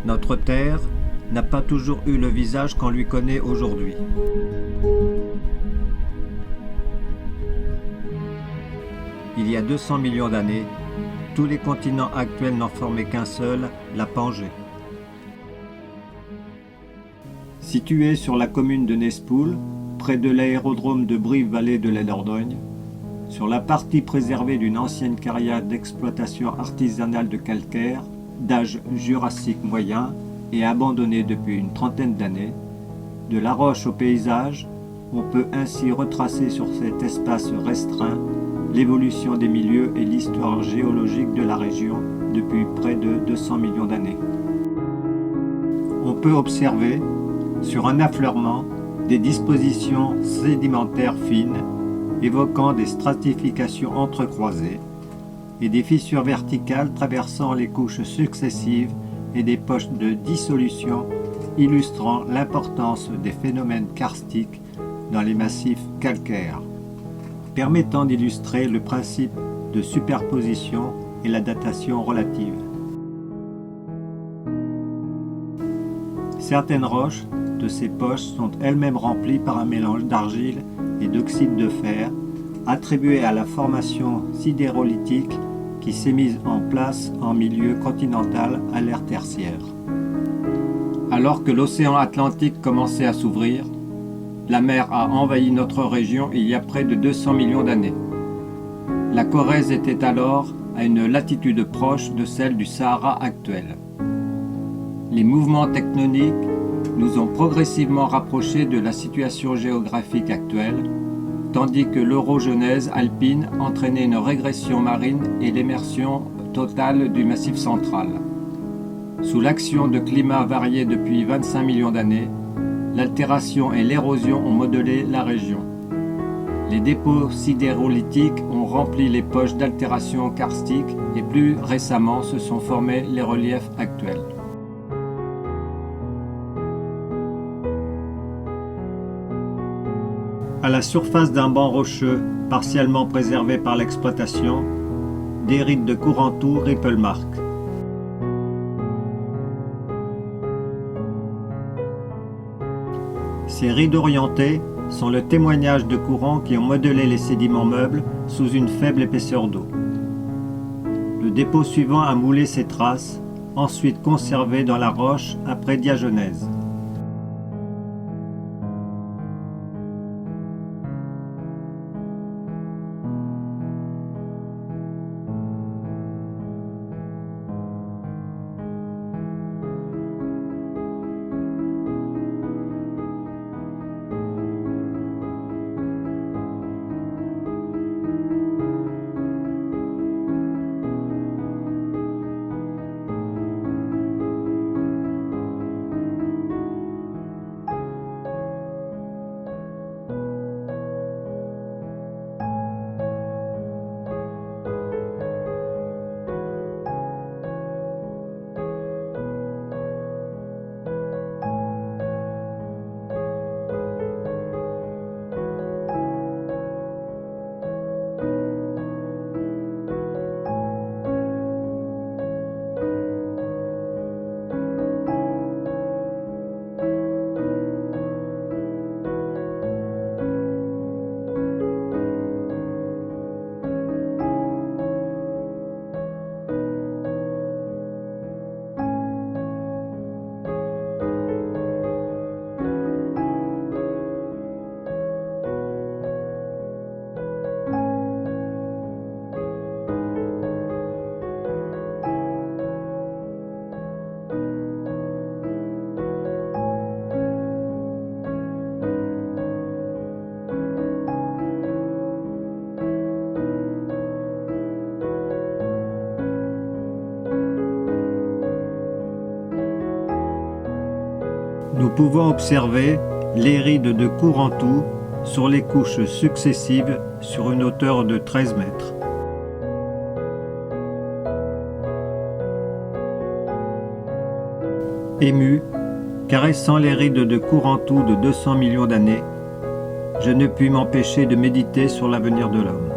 Notre Terre n'a pas toujours eu le visage qu'on lui connaît aujourd'hui. Il y a 200 millions d'années, tous les continents actuels n'en formaient qu'un seul, la Pangée. Située sur la commune de Nespoul, près de l'aérodrome de Brive-Vallée de la Dordogne, sur la partie préservée d'une ancienne carrière d'exploitation artisanale de calcaire, d'âge jurassique moyen et abandonnée depuis une trentaine d'années, de la roche au paysage, on peut ainsi retracer sur cet espace restreint l'évolution des milieux et l'histoire géologique de la région depuis près de 200 millions d'années. On peut observer, sur un affleurement, des dispositions sédimentaires fines, évoquant des stratifications entrecroisées, et des fissures verticales traversant les couches successives et des poches de dissolution illustrant l'importance des phénomènes karstiques dans les massifs calcaires, permettant d'illustrer le principe de superposition et la datation relative. Certaines roches de ces poches sont elles-mêmes remplies par un mélange d'argile et d'oxyde de fer, attribué à la formation sidérolithique qui s'est mise en place en milieu continental à l'ère tertiaire. Alors que l'océan Atlantique commençait à s'ouvrir, la mer a envahi notre région il y a près de 200 millions d'années. La Corrèze était alors à une latitude proche de celle du Sahara actuel. Les mouvements tectoniques nous ont progressivement rapprochés de la situation géographique actuelle, tandis que l'orogenèse alpine entraînait une régression marine et l'immersion totale du Massif central. Sous l'action de climats variés depuis 25 millions d'années, l'altération et l'érosion ont modelé la région. Les dépôts sidérolithiques ont rempli les poches d'altération karstique et plus récemment se sont formés les reliefs actuels. À la surface d'un banc rocheux, partiellement préservé par l'exploitation, des rides de Kourantou Ripplemark. Ces rides orientées sont le témoignage de courants qui ont modelé les sédiments meubles sous une faible épaisseur d'eau. Le dépôt suivant a moulé ces traces, ensuite conservées dans la roche après diagenèse. Nous pouvons observer les rides de Kourantou sur les couches successives sur une hauteur de 13 mètres. Ému, caressant les rides de Kourantou de 200 millions d'années, je ne puis m'empêcher de méditer sur l'avenir de l'homme.